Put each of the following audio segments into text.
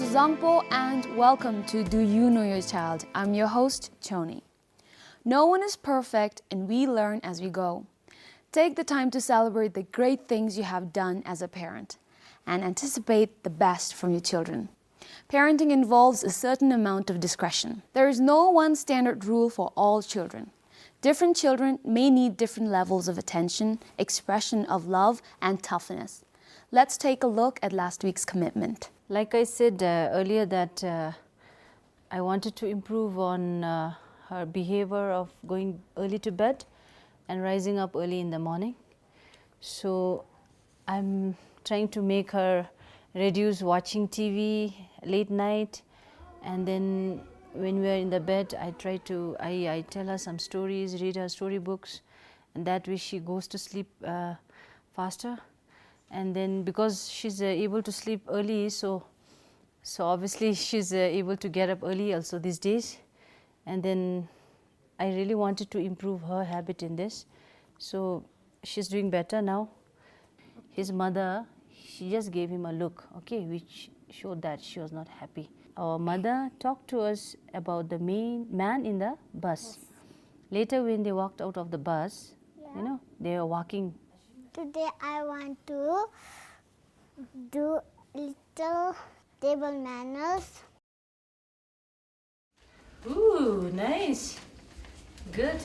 Zongpo and welcome to Do You Know Your Child? I'm your host, Choni. No one is perfect and we learn as we go. Take the time to celebrate the great things you have done as a parent and anticipate the best from your children. Parenting involves a certain amount of discretion. There is no one standard rule for all children. Different children may need different levels of attention, expression of love, and toughness. Let's take a look at last week's commitment. Like I said earlier that I wanted to improve on her behavior of going early to bed and rising up early in the morning. So I'm trying to make her reduce watching TV late night, and then when we are in the bed I tell her some stories, read her storybooks, and that way she goes to sleep faster. And then because she's able to sleep early, so obviously she's able to get up early also these days. And then I really wanted to improve her habit in this. So she's doing better now. His mother, she just gave him a look, okay, which showed that she was not happy. Our mother talked to us about the main man in the bus. Later when they walked out of the bus, you know, they were walking. Today I want to do little table manners. Ooh, nice. Good.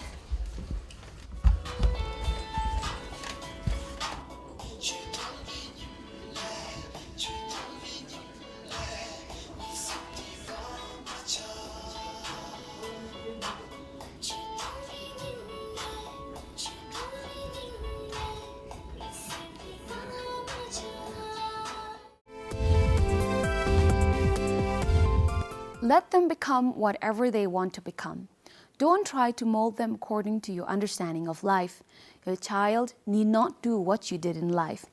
Let them become whatever they want to become. Don't try to mold them according to your understanding of life. Your child need not do what you did in life.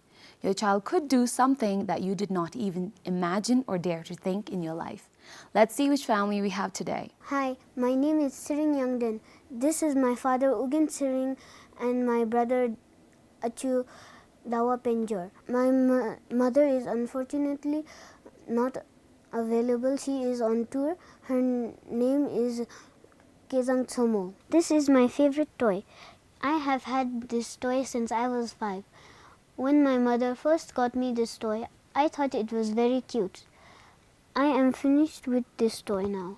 Your child could do something that you did not even imagine or dare to think in your life. Let's see which family we have today. Hi, my name is Tshering. This is my father Ugin Tshering and my brother Achu Dawa Penjor. My mother is unfortunately not available. She is on tour. Her name is Kezang Tsomo. This is my favorite toy. I have had this toy since I was 5. When my mother first got me this toy, I thought it was very cute. I am finished with this toy now.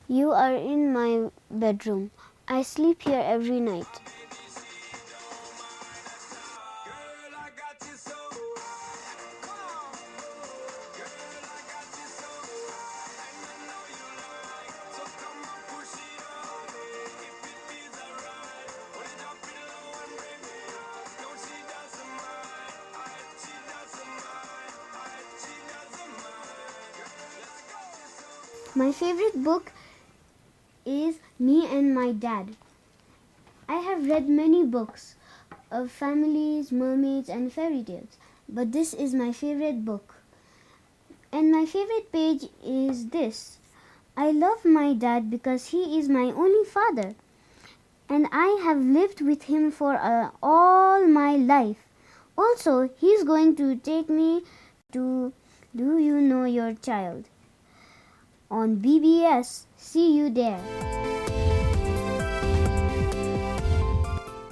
You are in my bedroom. I sleep here every night. My favorite book is Me and My Dad. I have read many books of families, mermaids and fairy tales, but this is my favorite book. And my favorite page is this. I love my dad because he is my only father, and I have lived with him for all my life. Also, he's going to take me to Do You Know Your Child on BBS. See you there.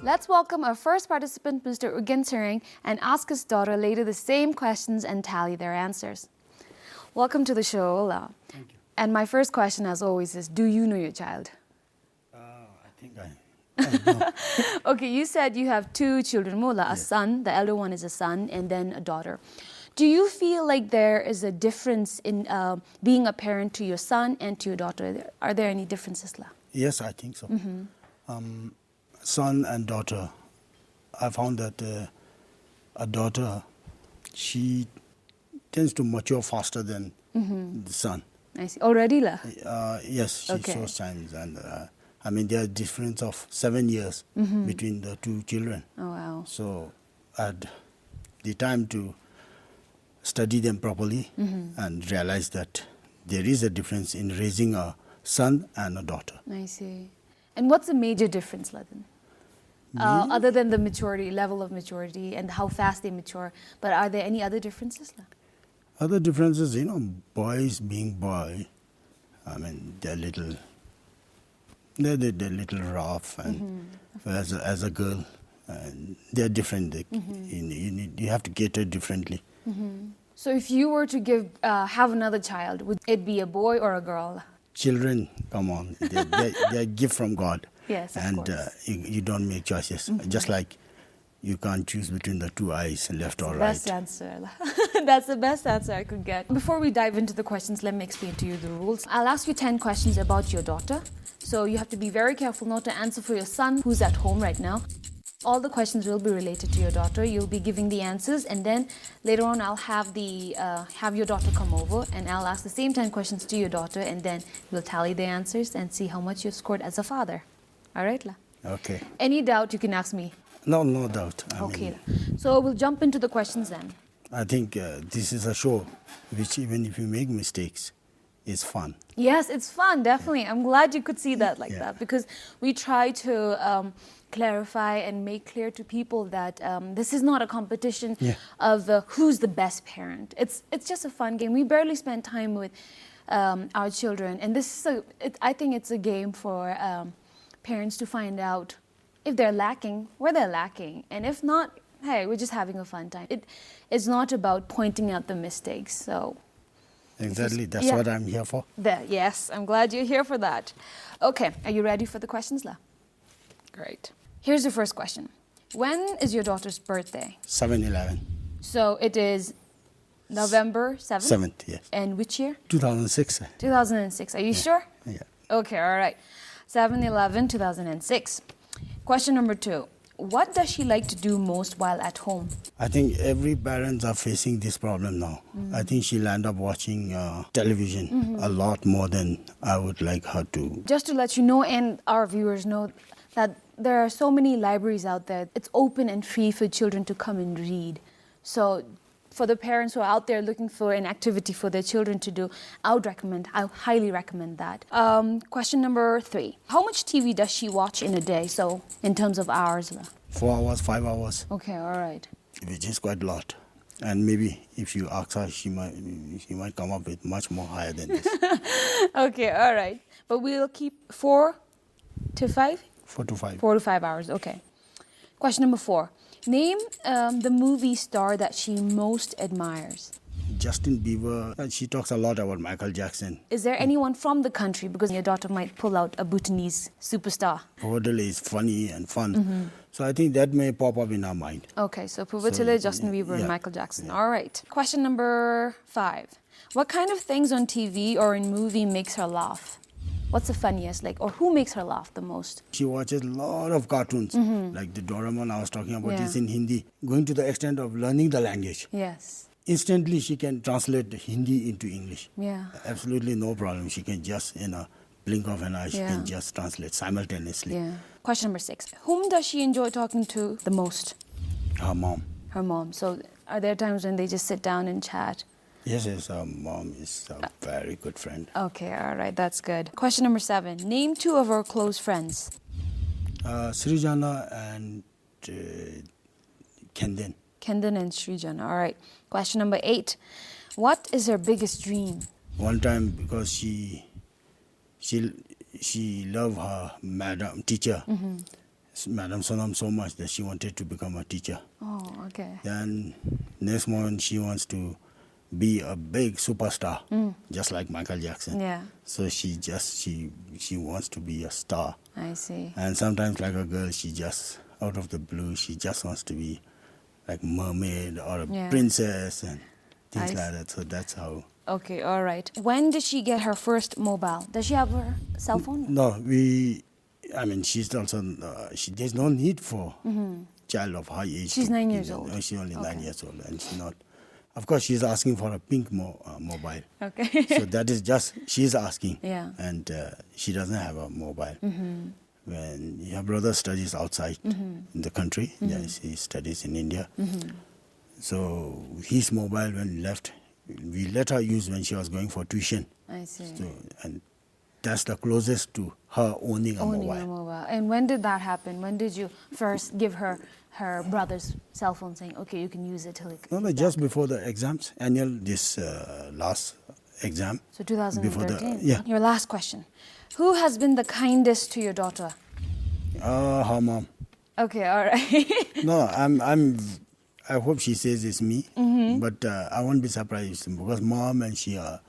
Let's welcome our first participant, Mr. Ugin Tshering, and ask his daughter later the same questions and tally their answers. Welcome to the show, Ola. Thank you. And my first question, as always, is, do you know your child? I think I know. Okay, you said you have 2 children, Mola, a son, the elder one is a son, and then a daughter. Do you feel like there is a difference in being a parent to your son and to your daughter? Are there any differences, La? Yes, I think so. Son and daughter, I found that a daughter, she tends to mature faster than the son. I see. Already, La? Yes, she Okay. shows signs. And I mean, there's a difference of 7 years between the 2 children. Oh, wow. So I had the time to study them properly and realize that there is a difference in raising a son and a daughter. I see. And what's the major difference, Ladan? Other than the maturity, level of maturity and how fast they mature, but are there any other differences? Other differences, boys being boy, they're little rough, and as a girl, they're different. You have to cater differently. So if you were to have another child, would it be a boy or a girl? Children, come on, they're a gift from God. Yes, of and course. You don't make choices. Just like you can't choose between the two eyes, left or right. Best answer. That's the best answer I could get. Before we dive into the questions, let me explain to you the rules. I'll ask you 10 questions about your daughter. So you have to be very careful not to answer for your son who's at home right now. All the questions will be related to your daughter. You'll be giving the answers, and then later on I'll have your daughter come over and I'll ask the same 10 questions to your daughter, and then we'll tally the answers and see how much you've scored as a father. All right, La? Okay. Any doubt you can ask me? No doubt. Okay. So we'll jump into the questions then. I think this is a show which, even if you make mistakes, is fun. Yes, it's fun, definitely. I'm glad you could see that like Yeah. that, because we try to clarify and make clear to people that this is not a competition of who's the best parent. It's just a fun game. We barely spend time with our children, and I think it's a game for parents to find out if they're lacking, where they're lacking, and if not, hey, we're just having a fun time. It's not about pointing out the mistakes. So Exactly, that's what I'm here for. yes, I'm glad you're here for that. Okay, are you ready for the questions, La? Great. Here's the first question. When is your daughter's birthday? 7/11. So it is November 7th? 7th, yes. And which year? 2006. 2006. Are you sure? Yeah. Okay, all right. 7/11/2006. Question number 2. What does she like to do most while at home? I think every parents are facing this problem now. I think she'll end up watching television a lot more than I would like her to. Just to let you know and our viewers know that there are so many libraries out there. It's open and free for children to come and read. So for the parents who are out there looking for an activity for their children to do, I highly recommend that. Question number 3. How much TV does she watch in a day? So in terms of hours? 4 hours, 5 hours, Okay, all right. which is quite a lot. And maybe if you ask her, she might come up with much more higher than this. Okay, all right. But we'll keep 4 to 5? 4 to 5. 4 to 5 hours, okay. Question number 4. Name the movie star that she most admires. Justin Bieber, she talks a lot about Michael Jackson. Is there anyone from the country? Because your daughter might pull out a Bhutanese superstar. Chhoden is funny and fun. So I think that may pop up in our mind. Okay, so Puvatile, Justin Bieber, and yeah, Michael Jackson. All right. Question number 5. What kind of things on TV or in movie makes her laugh? What's the funniest, or who makes her laugh the most? She watches a lot of cartoons, like the Doraemon I was talking about Yeah. is in Hindi, going to the extent of learning the language. Yes. Instantly she can translate Hindi into English. Yeah. Absolutely no problem. She can just, in a blink of an eye, she Yeah. can just translate simultaneously. Yeah. Question number 6. Whom does she enjoy talking to the most? Her mom. Her mom. So are there times when they just sit down and chat? Yes, her mom is a very good friend. Okay, all right, that's good. Question number 7. Name 2 of her close friends. Srijana and Chhoden. Chhoden and Srijana. All right. Question number 8. What is her biggest dream? One time, because she loved her teacher, Madam Sonam, so much that she wanted to become a teacher. Oh, okay. Then next moment she wants to be a big superstar, just like Michael Jackson. Yeah, So she wants to be a star. I see. And sometimes, like a girl, she just, out of the blue, she just wants to be like mermaid or a Yeah. princess and things I like that. So that's how. Okay, all right. When did she get her first mobile? Does she have her cell phone? No, she's also, there's no need for child of her age. She's to 9 give years them- old. No, she's only 9 Okay. years old, and she's not. Of course, she's asking for a pink mobile. Okay. So that is just, she's asking. Yeah. And she doesn't have a mobile. When her brother studies outside in the country, yes, he studies in India. So his mobile, when left, we let her use when she was going for tuition. I see. So, and that's the closest to her owning a Owning mobile. a mobile. And when did that happen? When did you first give her her brother's cell phone saying, okay, you can use it till it... No, just before the exams, this last exam. So Before 2013. yeah. Your last question. Who has been the kindest to your daughter? Her mom. Okay, all right. No, I hope she says it's me, but I won't be surprised because mom and she are.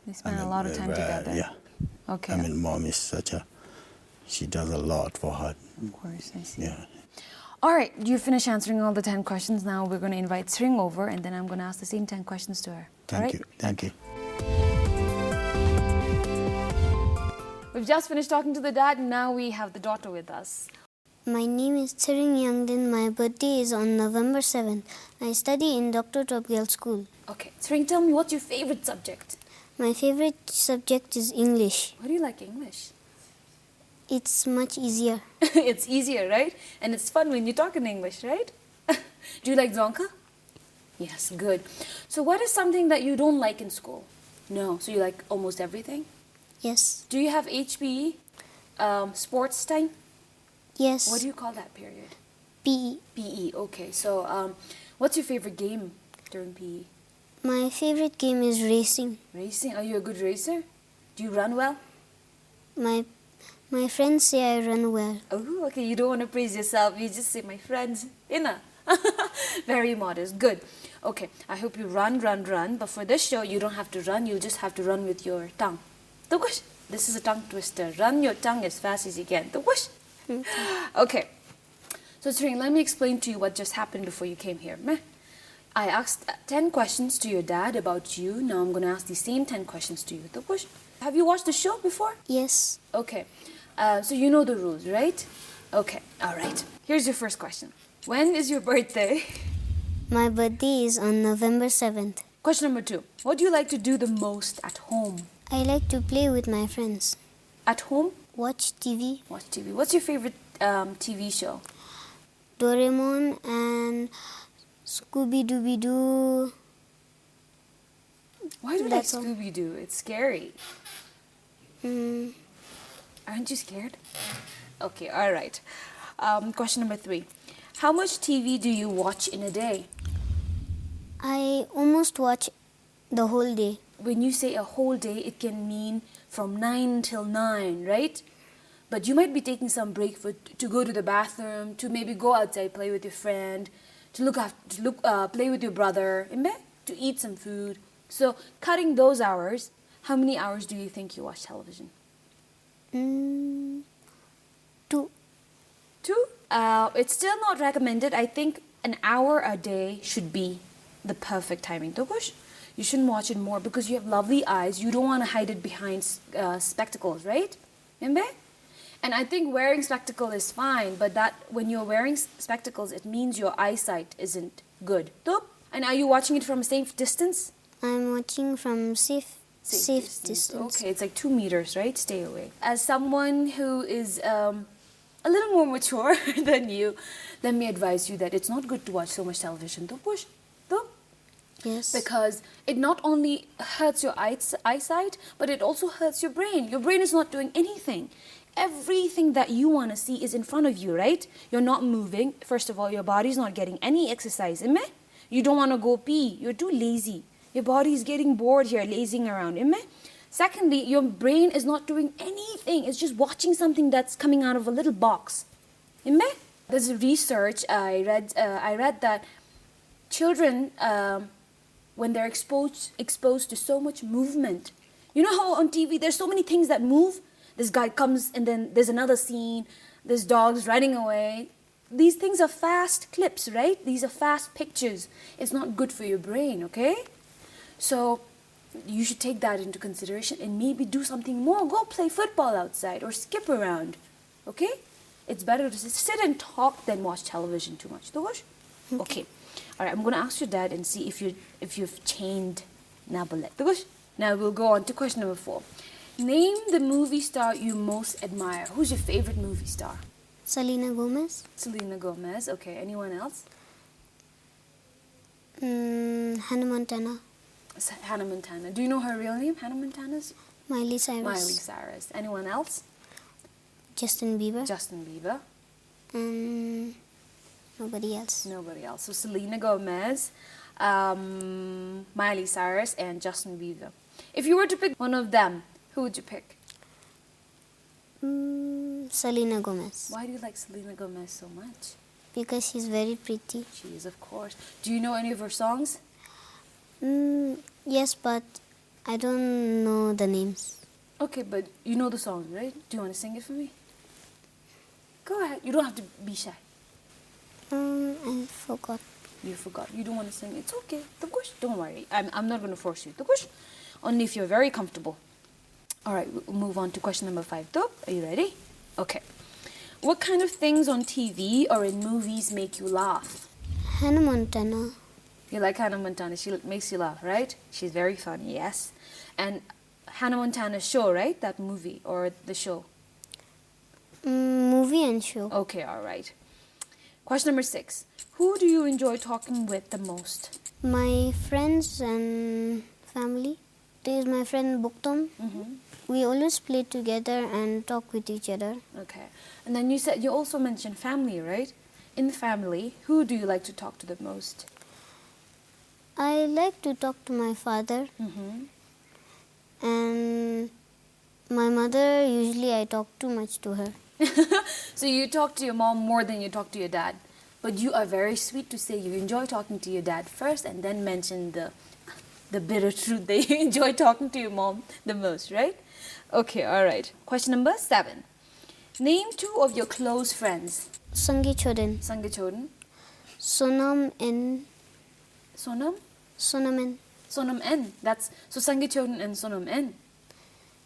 They spend a lot of time together. Yeah. Okay. I mean, mom is she does a lot for her. Of course, I see. Yeah. All right, you finished answering all the 10 questions. Now we're going to invite Tshering over, and then I'm going to ask the same 10 questions to her. All right? Thank you. We've just finished talking to the dad, and now we have the daughter with us. My name is Tshering Yangden. My birthday is on November 7th. I study in Dr. Topgale School. Okay, Tshering, tell me, what's your favorite subject? My favorite subject is English. Why do you like English? It's much easier. It's easier, right? And it's fun when you talk in English, right? Do you like DZONGKHA? Yes, good. So what is something that you don't like in school? No, so you like almost everything? Yes. Do you have HPE, sports time? Yes. What do you call that period? PE. PE, okay. So what's your favorite game during PE? My favorite game is racing. Racing? Are you a good racer? Do you run well? My friends say I run well. Oh, okay. You don't want to praise yourself. You just say, my friends. Inna. Very modest. Good. Okay. I hope you run. But for this show, you don't have to run. You'll just have to run with your tongue. Tukush. This is a tongue twister. Run your tongue as fast as you can. Tukush. Okay. So, Tshering, let me explain to you what just happened before you came here. Meh. I asked 10 questions to your dad about you. Now I'm going to ask the same 10 questions to you. Tukush. Have you watched the show before? Yes. Okay. So you know the rules, right? Okay. All right. Here's your first question. When is your birthday? My birthday is on November 7th. Question number 2. What do you like to do the most at home? I like to play with my friends. At home? Watch TV. Watch TV. What's your favorite TV show? Doraemon and Scooby-Dooby-Doo. Why do you like That's all. Scooby-Doo? It's scary. Mm, Aren't you scared? Okay, all right. Question number 3. How much TV do you watch in a day? I almost watch the whole day. When you say a whole day, it can mean from 9 till 9, right? But you might be taking some break to go to the bathroom, to maybe go outside, play with your friend, play with your brother, to eat some food. So cutting those hours, how many hours do you think you watch television? 2. 2? It's still not recommended. I think an hour a day should be the perfect timing. Tokush, you shouldn't watch it more because you have lovely eyes. You don't want to hide it behind spectacles, right? Remember? And I think wearing spectacles is fine, but that when you're wearing spectacles, it means your eyesight isn't good. Tup? And are you watching it from a safe distance? I'm watching from safe distance. Okay, it's like 2 meters, right? Stay away. As someone who is a little more mature than you, let me advise you that it's not good to watch so much television. Tupush. Tup? Yes. Because it not only hurts your eyesight, but it also hurts your brain. Your brain is not doing anything. Everything that you want to see is in front of you, right? You're not moving. First of all, your body's not getting any exercise. You don't want to go pee. You're too lazy. Your body is getting bored here, lazing around. Secondly, your brain is not doing anything. It's just watching something that's coming out of a little box. There's a research I read that children, when they're exposed to so much movement, you know how on TV there's so many things that move? This guy comes and then there's another scene, there's dogs running away. These things are fast clips, right? These are fast pictures. It's not good for your brain, okay? So you should take that into consideration and maybe do something more. Go play football outside or skip around, okay? It's better to sit and talk than watch television too much. Okay. All right, I'm going to ask your dad and see if you've changed Nabolet. Now we'll go on to question number 4. Name the movie star you most admire. Who's your favorite movie star? Selena Gomez. Selena Gomez. Okay, anyone else? Hannah Montana. Hannah Montana. Do you know her real name, Hannah Montana's? Miley Cyrus. Miley Cyrus. Anyone else? Justin Bieber. Justin Bieber. And nobody else. Nobody else. So Selena Gomez, Miley Cyrus, and Justin Bieber. If you were to pick one of them, who would you pick? Selena Gomez. Why do you like Selena Gomez so much? Because she's very pretty. She is, of course. Do you know any of her songs? Yes, but I don't know the names. Okay, but you know the song, right? Do you want to sing it for me? Go ahead. You don't have to be shy. I forgot. You forgot. You don't want to sing. It's okay. Tukush, don't worry. I'm not going to force you. Tukush, only if you're very comfortable. All right, we'll move on to question number 5. Tup, are you ready? Okay. What kind of things on TV or in movies make you laugh? Hannah Montana. You like Hannah Montana. She makes you laugh, right? She's very funny, yes. And Hannah Montana's show, right? That movie or the show? Movie and show. Okay, all right. Question number 6. Who do you enjoy talking with the most? My friends and family. There is my friend Buktom. We always play together and talk with each other. Okay. And then you also mentioned family, right? In the family, who do you like to talk to the most? I like to talk to my father and my mother. Usually I talk too much to her. So you talk to your mom more than you talk to your dad. But you are very sweet to say you enjoy talking to your dad first and then mention the bitter truth that you enjoy talking to your mom the most, right? Okay, all right. Question number 7. Name 2 of your close friends. Chhoden. Choden. Sonam and Sonam? Sonamen. Sonam N. That's so Choden and Sonam N.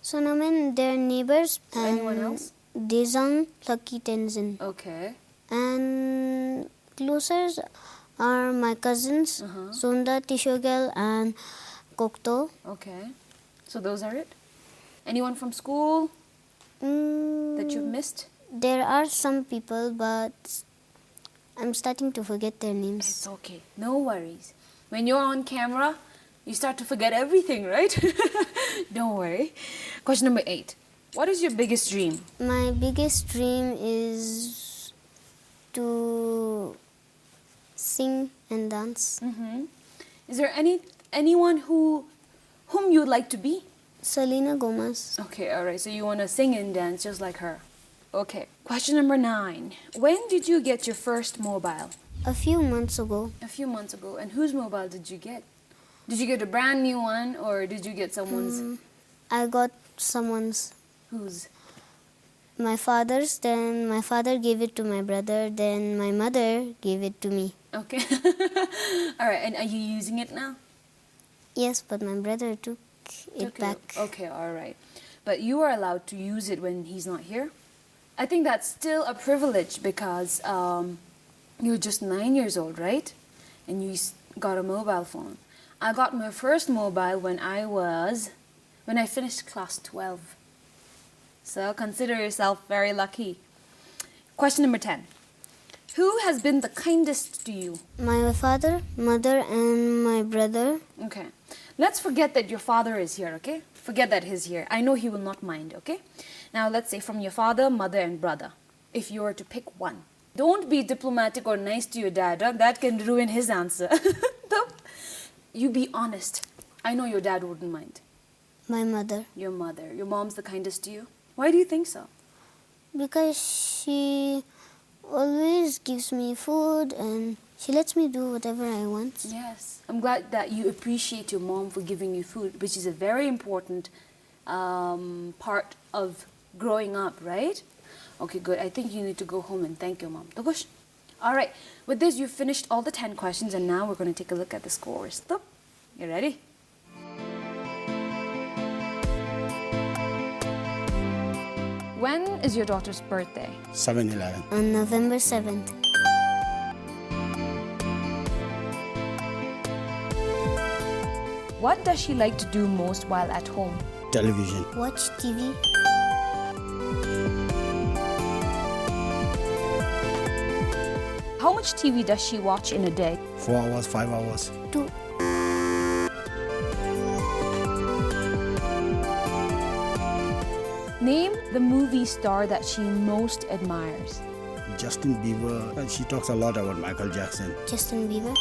Sonamen, they're neighbors. And Anyone else? DZONGKHA Tenzin. Okay. And closers are my cousins, Sonda, Tishogel, and Kokto. Okay. So those are it? Anyone from school that you've missed? There are some people, but I'm starting to forget their names. It's okay. No worries. When you're on camera, you start to forget everything, right? Don't worry. Question number 8. What is your biggest dream? My biggest dream is to sing and dance. Is there anyone whom you'd like to be? Selena Gomez. Okay, all right. So you want to sing and dance just like her. Okay. Question number 9. When did you get your first mobile? A few months ago. A few months ago. And whose mobile did you get? Did you get a brand new one or did you get someone's? I got someone's. Whose? My father's. Then my father gave it to my brother. Then my mother gave it to me. Okay. All right. And are you using it now? Yes, but my brother took it back. Okay, all right. But you are allowed to use it when he's not here? I think that's still a privilege because you're just 9 years old, right? And you got a mobile phone. I got my first mobile when I finished class 12. So consider yourself very lucky. Question number 10. Who has been the kindest to you? My father, mother, and my brother. Okay. Let's forget that your father is here, okay? Forget that he's here. I know he will not mind, okay? Now let's say from your father, mother, and brother. If you were to pick one. Don't be diplomatic or nice to your dad. Huh? That can ruin his answer. You be honest. I know your dad wouldn't mind. My mother. Your mother. Your mom's the kindest to you? Why do you think so? Because she always gives me food and she lets me do whatever I want. Yes. I'm glad that you appreciate your mom for giving you food, which is a very important part of growing up, right? Okay, good. I think you need to go home and thank your mom. Tukush. All right. With this, you've finished all the 10 questions, and now we're going to take a look at the scores. Tup. You ready? When is your daughter's birthday? 7/11. On November 7th. What does she like to do most while at home? Television. Watch TV. How much TV does she watch in a day? 4 hours, 5 hours. 2. Name the movie star that she most admires. Justin Bieber, and she talks a lot about Michael Jackson. Justin Bieber.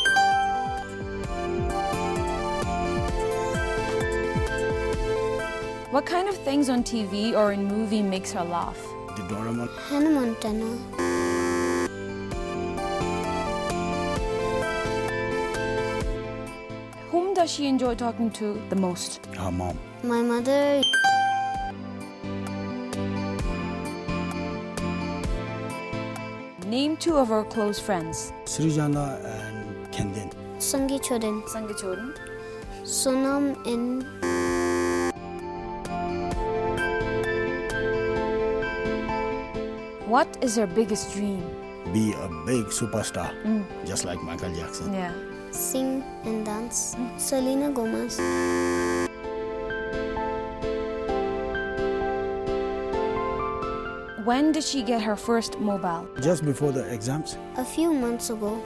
What kind of things on TV or in movie makes her laugh? The Doraemon. Hannah Montana. Whom does she enjoy talking to the most? Her mom. My mother. Name two of her close friends. Srijana and Chhoden. Choden. Chhoden. Sonam and What is her biggest dream? Be a big superstar, just like Michael Jackson. Yeah. sing and dance. Selena Gomez. When did she get her first mobile? Just before the exams. A few months ago.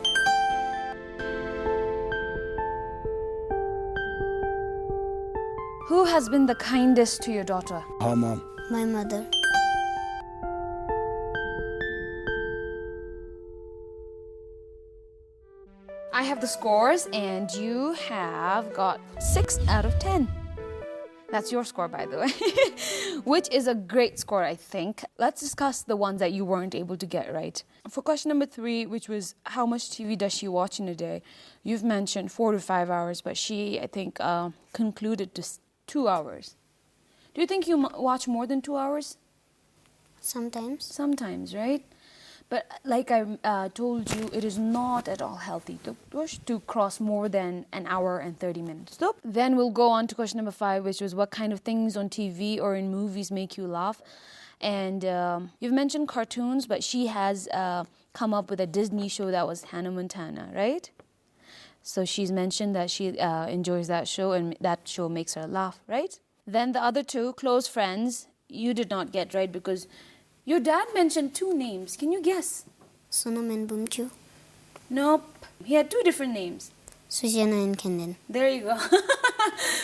Who has been the kindest to your daughter? Her mom. My mother. I have the scores and you have got 6 out of 10. That's your score, by the way, which is a great score, I think. Let's discuss the ones that you weren't able to get right. For question number 3, which was how much TV does she watch in a day? You've mentioned 4 to 5 hours, but she, I think, concluded to 2 hours. Do you think you watch more than 2 hours? Sometimes. Sometimes, right? But like I told you, it is not at all healthy to cross more than an hour and 30 minutes. Stop. Then we'll go on to question number 5, which was what kind of things on TV or in movies make you laugh? And you've mentioned cartoons, but she has come up with a Disney show that was Hannah Montana, right? So she's mentioned that she enjoys that show and that show makes her laugh, right? Then the other 2, close friends, you did not get right because your dad mentioned 2 names. Can you guess? Sonam and Phuntsho. Nope. He had 2 different names. Sujana and Chhoden. There you go.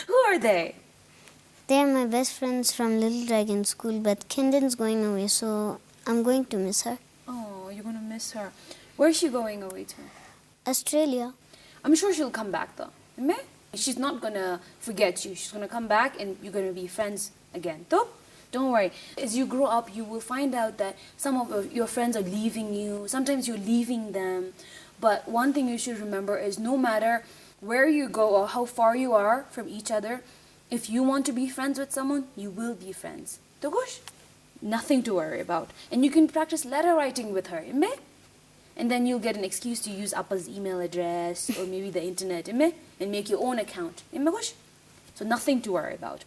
Who are they? They are my best friends from Little Dragon School, but Chhoden's going away, so I'm going to miss her. Oh, you're going to miss her. Where's she going away to? Australia. I'm sure she'll come back though. May? She's not going to forget you. She's going to come back and you're going to be friends again. Though? Don't worry. As you grow up, you will find out that some of your friends are leaving you. Sometimes you're leaving them. But one thing you should remember is no matter where you go or how far you are from each other, if you want to be friends with someone, you will be friends. Togosh? Nothing to worry about. And you can practice letter writing with her. Ime? And then you'll get an excuse to use Appa's email address or maybe the internet. Ime? And make your own account. Ime gosh? So nothing to worry about.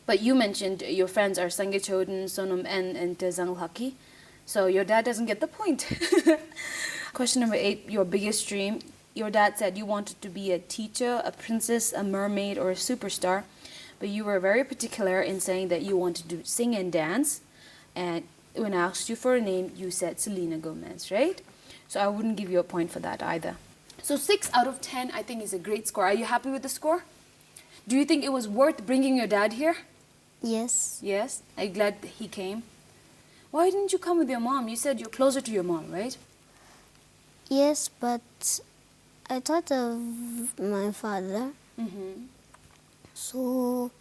But you mentioned your friends are Choden, Sonam, and DZONGKHA. So your dad doesn't get the point. Question number 8, your biggest dream. Your dad said you wanted to be a teacher, a princess, a mermaid, or a superstar. But you were very particular in saying that you wanted to sing and dance. And when I asked you for a name, you said Selena Gomez, right? So I wouldn't give you a point for that either. So 6 out of 10, I think, is a great score. Are you happy with the score? Do you think it was worth bringing your dad here? Yes. Yes? Are you glad that he came? Why didn't you come with your mom? You said you're closer to your mom, right? Yes, but I thought of my father. Mm-hmm. So,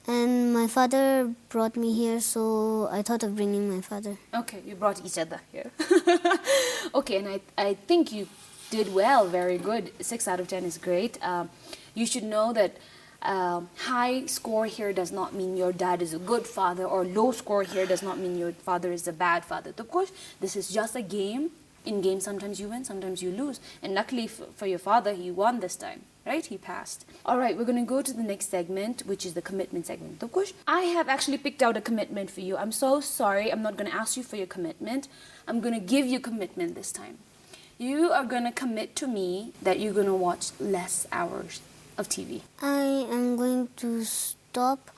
and my father brought me here, so I thought of bringing my father. Okay, you brought each other here. Okay, and I think you did well, very good. 6 out of 10 is great. You should know that high score here does not mean your dad is a good father, or low score here does not mean your father is a bad father. Of course, this is just a game. In games, sometimes you win, sometimes you lose. And luckily for your father, he won this time, right? He passed. All right, we're going to go to the next segment, which is the commitment segment. Of course, I have actually picked out a commitment for you. I'm so sorry. I'm not going to ask you for your commitment. I'm going to give you commitment this time. You are going to commit to me that you're going to watch less hours of TV. I am going to stop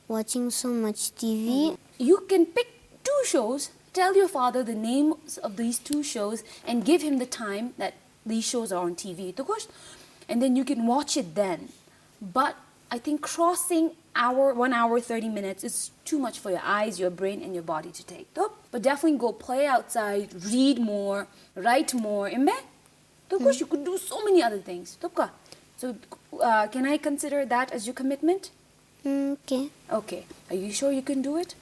watching so much TV. You can pick 2 shows. Tell your father the names of these 2 shows and give him the time that these shows are on TV. And then you can watch it then. But I think crossing 1 hour 30 minutes is too much for your eyes, your brain, and your body to take. Top. But definitely go play outside, read more, write more. Of course, you could do so many other things. Top. So can I consider that as your commitment? Okay. Okay. Are you sure you can do it?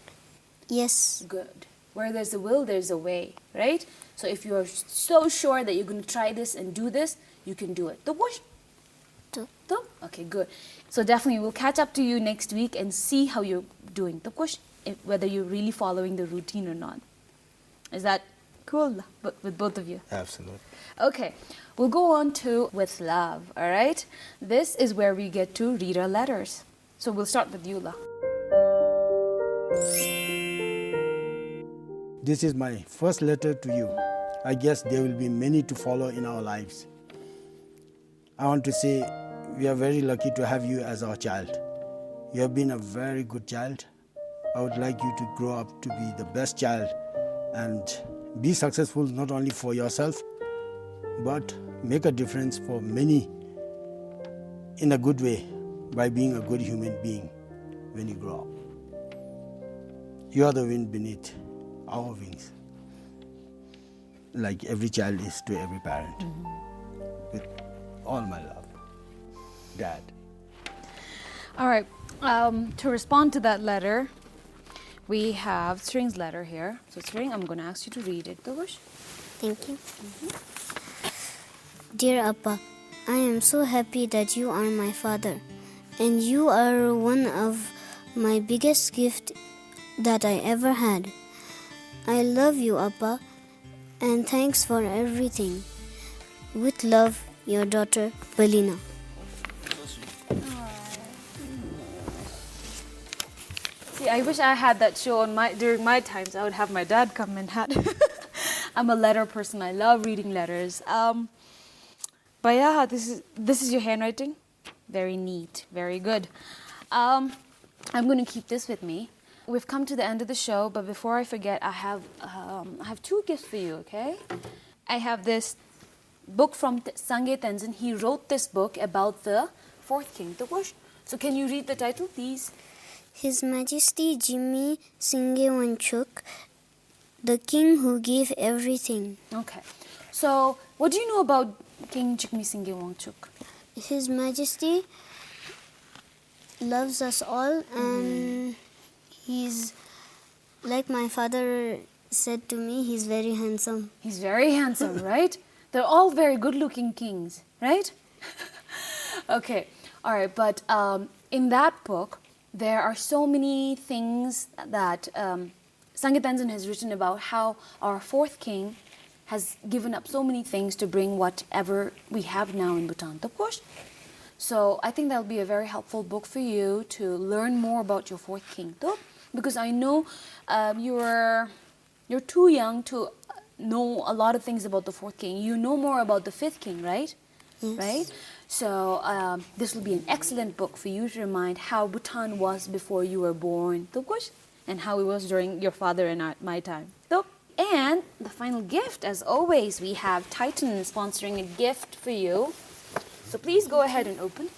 Yes. Good. Where there's a will, there's a way, right? So if you're so sure that you're going to try this and do this, you can do it. Okay, good. So definitely we'll catch up to you next week and see how you're doing. Whether you're really following the routine or not. Is that cool with both of you? Absolutely. Okay, we'll go on to With Love, all right? This is where we get to read our letters. So we'll start with you, La. This is my first letter to you. I guess there will be many to follow in our lives. I want to say we are very lucky to have you as our child. You have been a very good child. I would like you to grow up to be the best child and be successful not only for yourself, but make a difference for many in a good way by being a good human being when you grow up. You are the wind beneath our wings, like every child is to every parent. With all my love, Dad. All right, to respond to that letter, we have Tshering's letter here. So Tshering, I'm going to ask you to read it. Dogosh? Thank you. Dear Appa, I am so happy that you are my father, and you are one of my biggest gifts that I ever had. I love you, Appa, and thanks for everything. With love, your daughter, Belina. See, I wish I had that show during my times. I would have my dad come and had. I'm a letter person. I love reading letters. But yeah, this is your handwriting. Very neat. Very good. I'm going to keep this with me. We've come to the end of the show, but before I forget, I have 2 gifts for you. Okay? I have this book from Sangye Tenzin. He wrote this book about the 4th king. So can you read the title, please? His Majesty Jimmy Singye Wanchuk, the king who gave everything. Okay. So what do you know about King Jigme Singye Wangchuk? His Majesty loves us all, and he's, like my father said to me, he's very handsome. He's very handsome, right? They're all very good-looking kings, right? Okay, all right, but in that book, there are so many things that Sangye Tenzin has written about how our 4th king has given up so many things to bring whatever we have now in Bhutan, of course. So I think that'll be a very helpful book for you to learn more about your 4th king, though, because I know you're too young to know a lot of things about the 4th king. You know more about the 5th king, right? Yes. Right? So this will be an excellent book for you to remind how Bhutan was before you were born, of course, and how it was during your father and my time. And the final gift, as always, we have Titan sponsoring a gift for you. So please go ahead and open.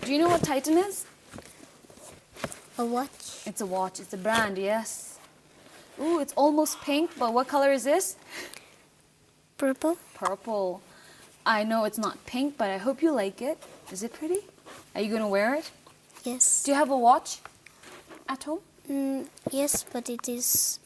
Do you know what Titan is? A watch? It's a watch. It's a brand, yes. Ooh, it's almost pink, but what color is this? Purple? Purple. I know it's not pink, but I hope you like it. Is it pretty? Are you going to wear it? Yes. Do you have a watch at home? Yes, but it is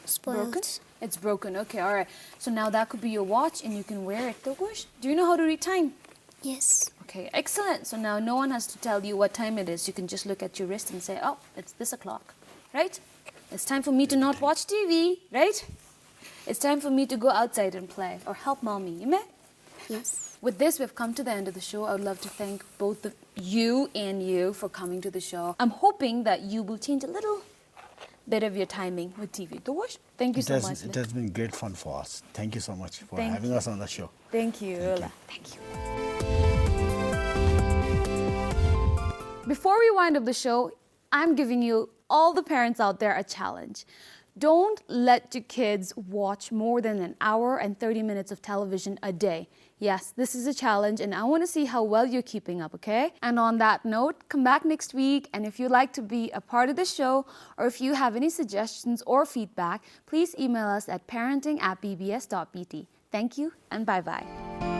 spoiled. Broken? It's broken. Okay, all right. So now that could be your watch and you can wear it. Do you know how to read time? Yes. Okay, excellent. So now no one has to tell you what time it is. You can just look at your wrist and say, oh, it's this o'clock, right? It's time for me to not watch TV, right? It's time for me to go outside and play or help mommy. Yes. With this, we've come to the end of the show. I would love to thank both of you and you for coming to the show. I'm hoping that you will change a little bit of your timing with TV. Thank you so much. It has been great fun for us. Thank you so much for Thank having you. us on the show. Thank you. Thank you. Before we wind up the show, I'm giving you, all the parents out there, a challenge Don't let your kids watch more than an hour and 30 minutes of television a day. Yes, this is a challenge and I want to see how well you're keeping up, okay? And on that note, come back next week, and if you'd like to be a part of the show or if you have any suggestions or feedback, please email us at parenting@bbs.bt. Thank you and bye-bye.